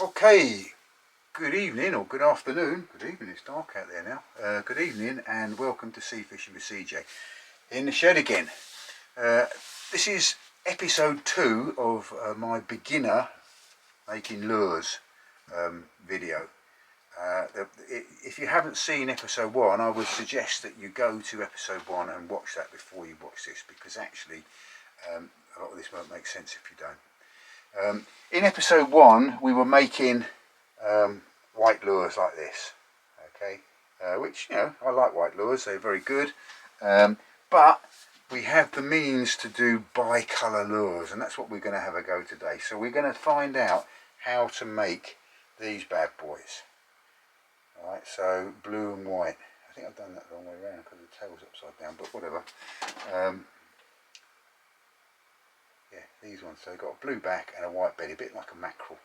Okay, good evening or good afternoon. Good evening, it's dark out there now. Good evening and welcome to Sea Fishing with CJ in the shed again. This is episode 2 of my beginner making lures video. If you haven't seen episode 1, I would suggest that you go to episode 1 and watch that before you watch this, because actually a lot of this won't make sense if you don't. In episode 1 we were making white lures like this, okay, which, you know, I like white lures, they're very good, but we have the means to do bi-colour lures, and that's what we're going to have a go today. So we're going to find out how to make these bad boys. Alright, so blue and white. I think I've done that the wrong way around because the tail's upside down, but whatever. Yeah, these ones. So they've got a blue back and a white belly, a bit like a mackerel.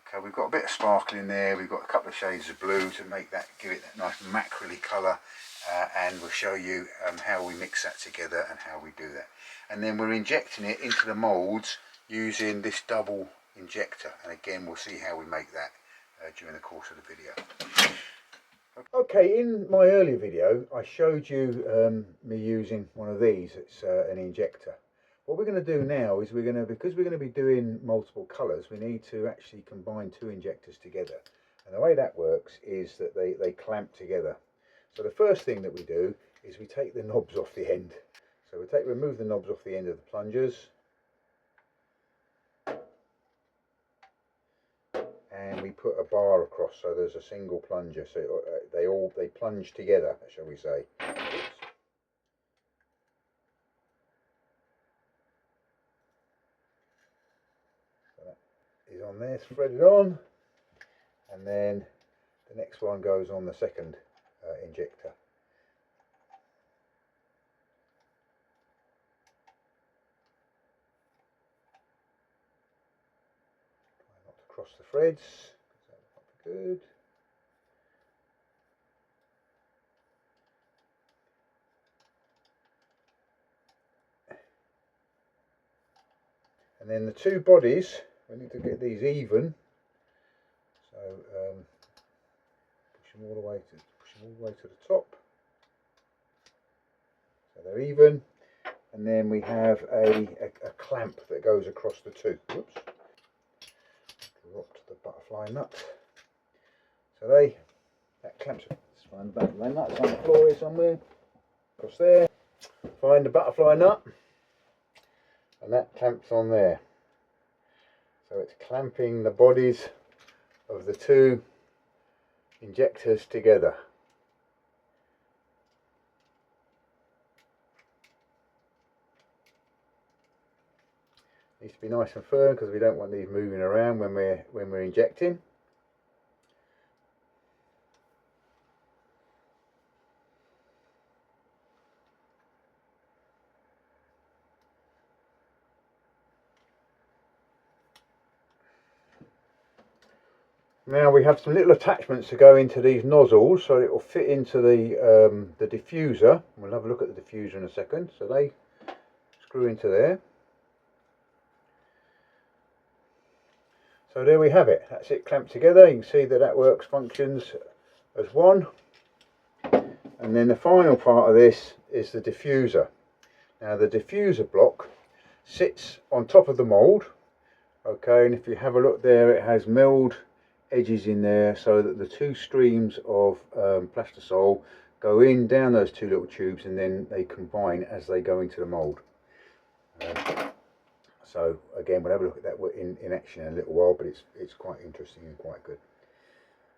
Okay, we've got a bit of sparkle in there. We've got a couple of shades of blue to make that, give it that nice mackerel-y colour, and we'll show you how we mix that together and how we do that. And then we're injecting it into the moulds using this double injector, and again we'll see how we make that during the course of the video. Okay, in my earlier video I showed you me using one of these. It's an injector. What we're going to do now is because we're going to be doing multiple colours, we need to actually combine 2 injectors together. And the way that works is that they clamp together. So the first thing that we do is we take the knobs off the end. So we remove the knobs off the end of the plungers. And we put a bar across, so there's a single plunger. So they plunge together, shall we say. Oops. Is on there, threaded on, and then the next one goes on the second injector. Try not to cross the threads, that might be good. And then the 2 bodies, we need to get these even. So push them all the way to the top. So they're even. And then we have a clamp that goes across the 2. Whoops. Dropped the butterfly nut. So that clamps. Let's find the butterfly nut. It's on the floor here somewhere. Across there. Find the butterfly nut. And that clamps on there. So it's clamping the bodies of the 2 injectors together. Needs to be nice and firm because we don't want these moving around when we're injecting. Now we have some little attachments to go into these nozzles, so it will fit into the diffuser. We'll have a look at the diffuser in a second. So they screw into there. So there we have it. That's it clamped together. You can see that functions as one. And then the final part of this is the diffuser. Now the diffuser block sits on top of the mould. Okay, and if you have a look there, it has milled edges in there so that the 2 streams of plastisol go in down those 2 little tubes, and then they combine as they go into the mould. So again, we'll have a look at that in action in a little while, but it's quite interesting and quite good.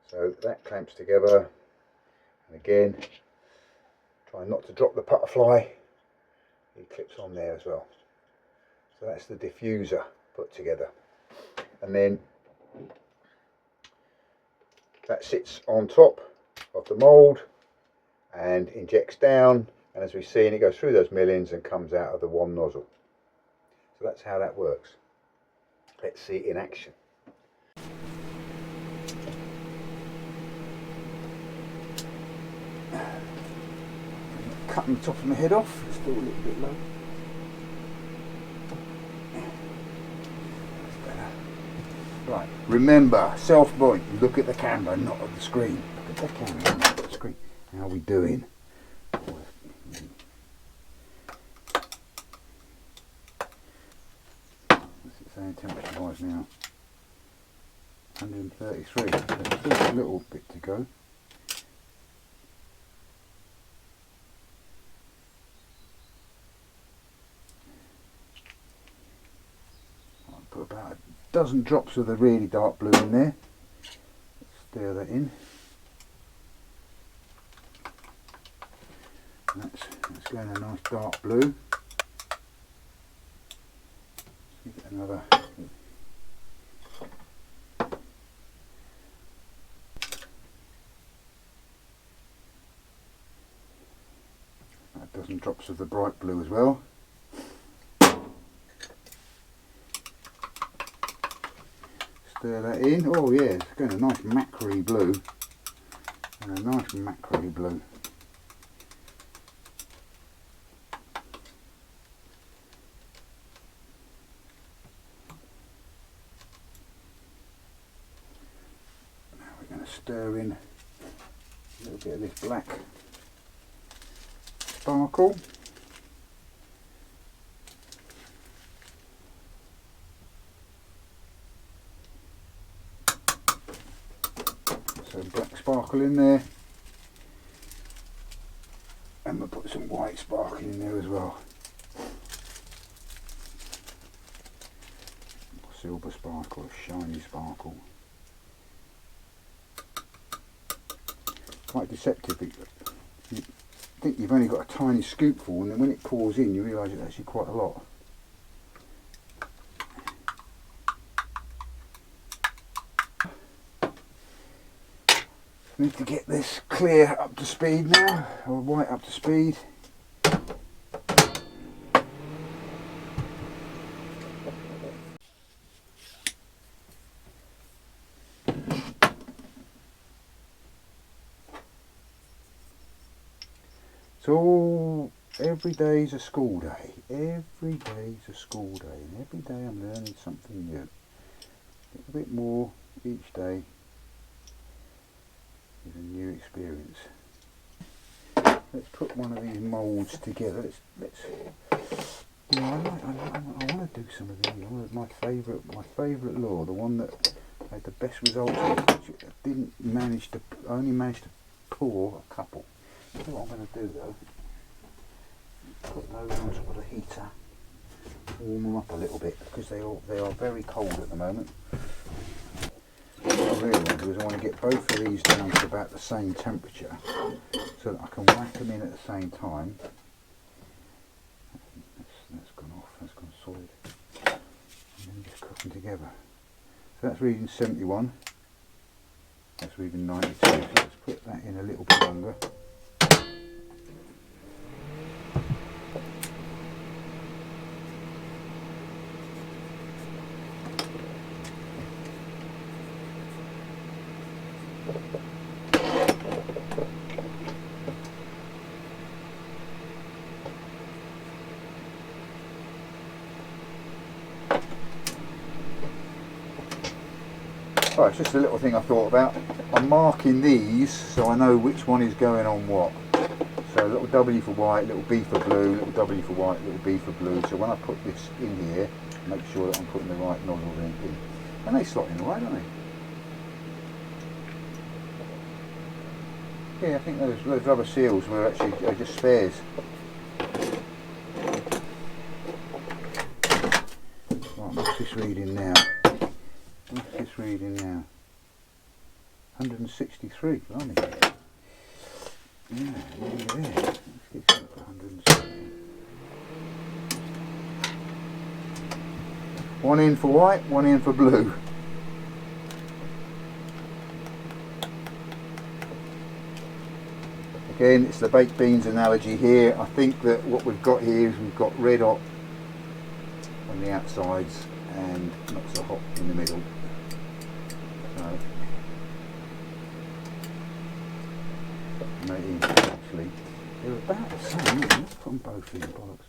So that clamps together, and again, try not to drop the butterfly. It clips on there as well. So that's the diffuser put together, and then that sits on top of the mould and injects down, and as we see, it goes through those millings and comes out of the one nozzle. So that's how that works. Let's see it in action. Cutting the top of my head off, it's still a little bit low. That's better. Right, remember, self-point, look at the camera, not at the screen. Look at the camera, not at the screen. How are we doing? What's it saying temperature-wise now? 133, there's still a little bit to go. I'll put about a dozen drops of the really dark blue in there. Stir that in. That's going a nice dark blue. Let's get another. A dozen drops of the bright blue as well. Stir that in. Oh yeah, it's going a nice mackerel blue. And a nice mackerel blue. Now we're going to stir in a little bit of this black sparkle. So black sparkle in there, and we'll put some white sparkle in there as well. Silver sparkle, shiny sparkle. Quite deceptive. You think you've only got a tiny scoopful, and then when it pours in you realise it's actually quite a lot. Need to get this clear up to speed now, or white up to speed. So every day is a school day. Every day is a school day, and every day I'm learning something new. A bit more each day is a new experience. Let's put one of these moulds together. Let's. You know, I want to do some of these. My favourite lure, the one that had the best results. I only managed to pour a couple. So what I'm going to do though, put those on top of the heater, warm them up a little bit because they are very cold at the moment. What I really want to do is I want to get both of these down to about the same temperature so that I can whack them in at the same time. That's gone off, that's gone solid. And then just cook them together. So that's reading 71, that's reading 92, so let's put that in a little bit longer. Oh, it's just a little thing I thought about. I'm marking these so I know which one is going on what. So a little W for white, little B for blue, little W for white, little B for blue. So when I put this in here, make sure that I'm putting the right nozzles in. And they slot in right, don't they? Yeah, I think those rubber seals were actually just spares. Right, what's this reading now? What's this reading now? 163, blimey. Yeah, nearly there. Let's get this up to 160. One in for white, one in for blue. Again, it's the baked beans analogy here. I think that what we've got here is we've got red hot on the outsides and not so hot in the middle. So, maybe actually they're about the same. Aren't they? Let's put them both in, bollocks.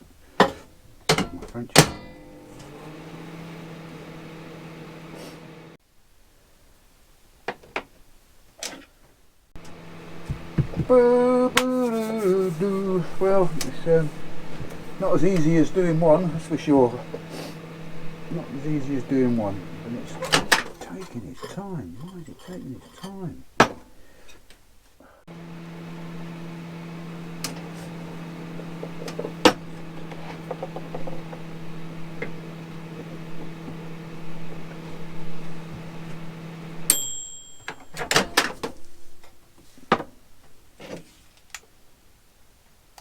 My French. Well, it's not as easy as doing one, that's for sure. Not as easy as doing one, and it's taking its time. Why is it taking its time?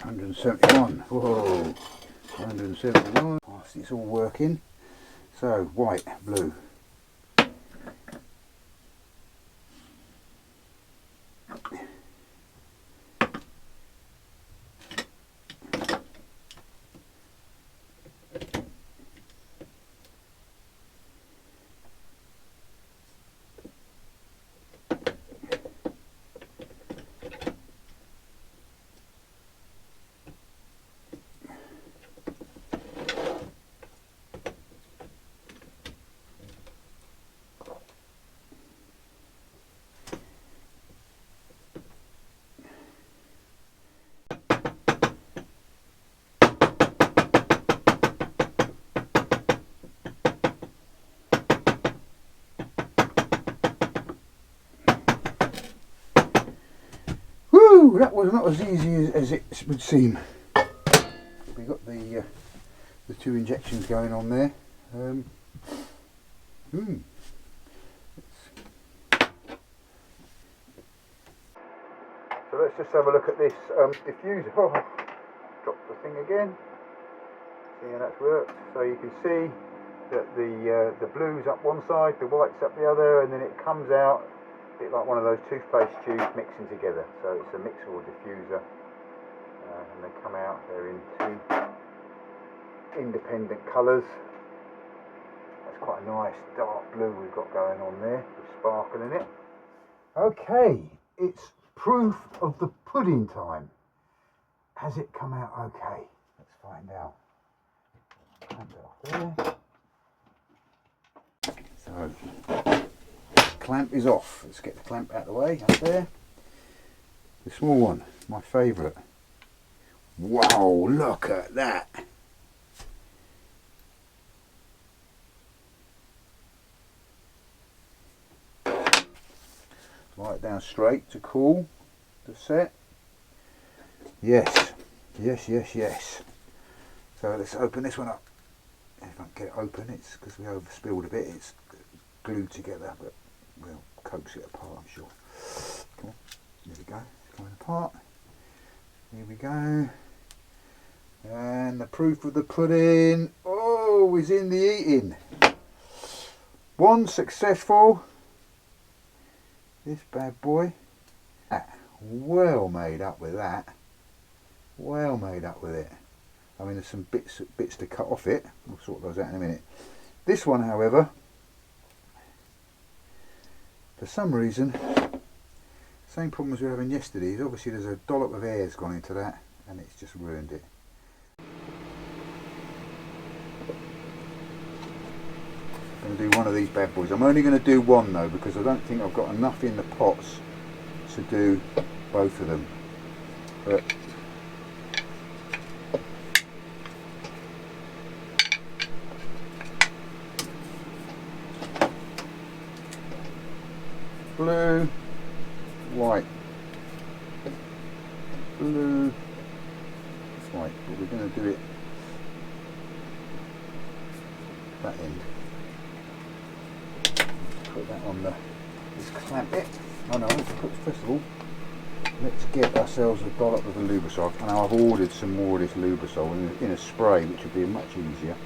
£171. Whoa, 171. It's all working. So white, blue. Woo! That was not as easy as it would seem. We got the 2 injections going on there. So let's just have a look at this diffuser. Oh, dropped the thing again. See how that's worked. So you can see that the blue's up one side, the white's up the other, and then it comes out a bit like one of those toothpaste tubes mixing together. So it's a mixer or diffuser, and they come out. They're in 2 independent colours. That's quite a nice dark blue we've got going on there with sparkle in it. Okay, it's proof of the pudding time. Has it come out okay? Let's find out. Clamp it off there. So, clamp is off. Let's get the clamp out of the way, up there. The small one, my favourite. Wow, look at that. Lie it down straight to cool the set. Yes, yes, yes, yes. So let's open this one up. If I can get it open, it's because we overspilled a bit, it's glued together, but we'll coax it apart, I'm sure. Come on, there we go, it's coming apart. Here we go. And the proof of the pudding, oh, is in the eating. One successful. This bad boy. Well made up with that. Well made up with it. I mean, there's some bits to cut off it. We'll sort those out in a minute. This one, however, for some reason, same problem as we were having yesterday. Is obviously there's a dollop of air's gone into that, and it's just ruined it. I'm going to do one of these bad boys. I'm only going to do one though, because I don't think I've got enough in the pots to do both of them. But blue, white, blue, white, but we're going to do it that end. Put that on the, let's clamp it. Oh no, first of all, let's get ourselves a dollop of the Lubrisol. And I've ordered some more of this Lubrisol in a spray, which would be much easier.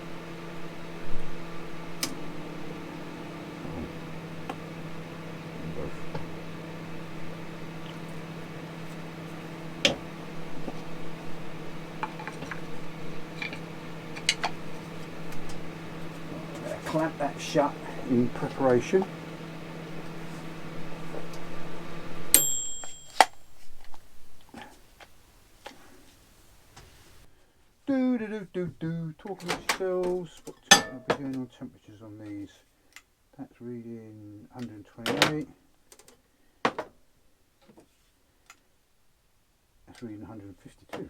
Clamp that shut in preparation. Talking about yourselves, what are we doing on temperatures on these? That's reading 128. it's reading 152.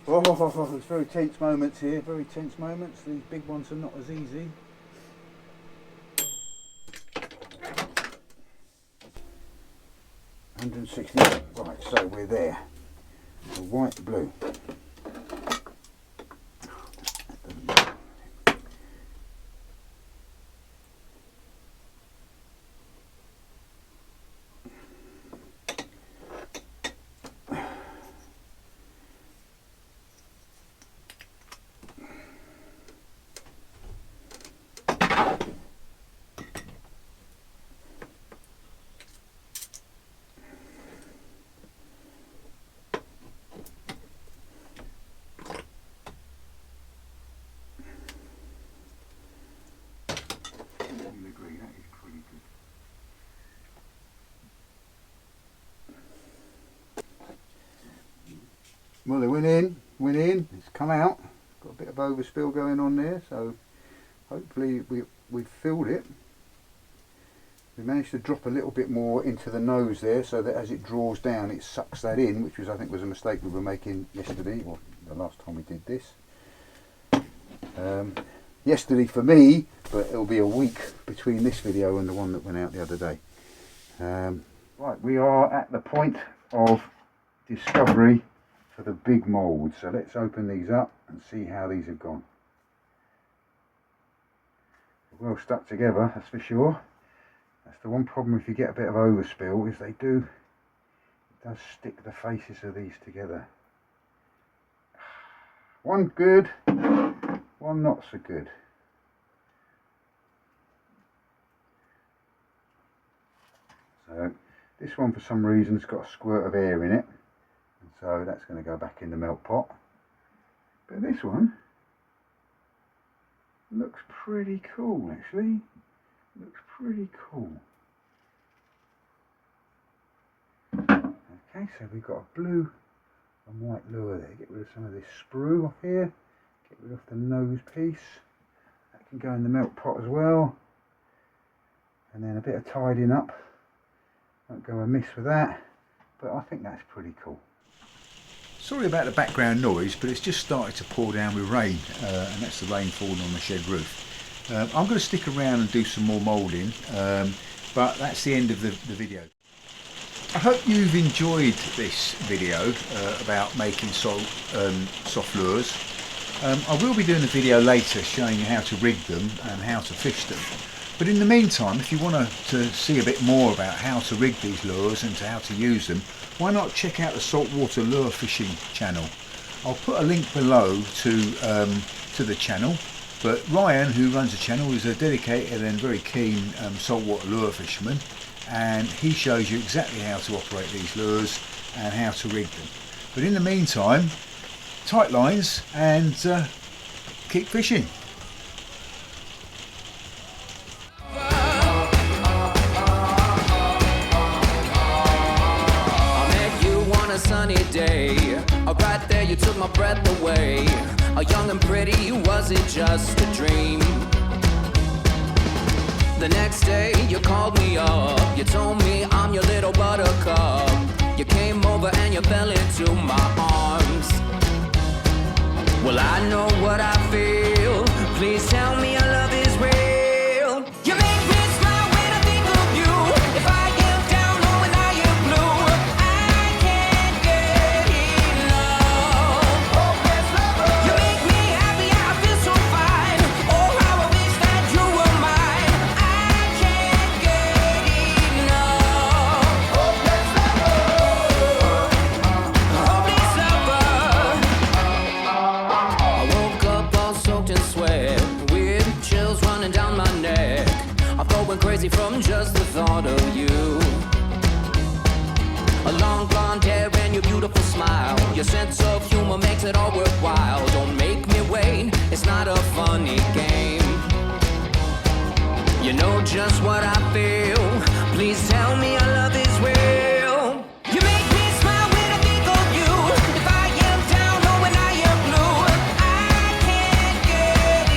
Oh, there's very tense moments here, very tense moments. These big ones are not as easy. $160. Right, so we're there. The white, blue. Well, they went in, it's come out. Got a bit of overspill going on there, so hopefully we've filled it. We managed to drop a little bit more into the nose there, so that as it draws down it sucks that in, which was, I think, was a mistake we were making yesterday, or the last time we did this. Yesterday for me, but it'll be a week between this video and the one that went out the other day. Right, we are at the point of discovery for the big moulds, so let's open these up and see how these have gone. They're well stuck together, that's for sure. That's the one problem if you get a bit of overspill, is it does stick the faces of these together. One good, one not so good. So this one for some reason has got a squirt of air in it, and so that's going to go back in the melt pot. But this one looks pretty cool, actually. Looks pretty cool. Okay, so we've got a blue and white lure there. Get rid of some of this sprue off here. Get rid of the nose piece. That can go in the melt pot as well. And then a bit of tidying up. Won't go amiss with that, but I think that's pretty cool. Sorry about the background noise, but it's just started to pour down with rain, and that's the rain falling on the shed roof. I'm going to stick around and do some more moulding, but that's the end of the video. I hope you've enjoyed this video about making soft lures. I will be doing a video later showing you how to rig them and how to fish them. But in the meantime, if you want to see a bit more about how to rig these lures and how to use them, why not check out the Saltwater Lure Fishing channel. I'll put a link below to the channel, but Ryan, who runs the channel, is a dedicated and very keen saltwater lure fisherman, and he shows you exactly how to operate these lures and how to rig them. But in the meantime, tight lines and keep fishing. Sunny day, right there you took my breath away. Young and pretty, was it just a dream? The next day you called me up, you told me I'm your little buttercup. You came over and you fell into my arms. Well, I know what I feel, please tell me your love is real. You make me smile when I think of you. If I am down or when I am blue, I can't get enough. You make me happy, I feel so fine. Oh, how I wish that you were mine. I can't get enough. Hopeless lover. I woke up all soaked in sweat, with chills running down my neck. I'm going crazy from just the thought of you. A long blonde hair and your beautiful smile, your sense of humor makes it all worthwhile. Don't make me wait, it's not a funny game. You know just what I feel, please tell me your love is real. You make me smile when I think of you. If I am down or when I am blue, I can't get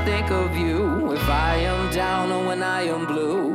think of you if I am down or when I am blue.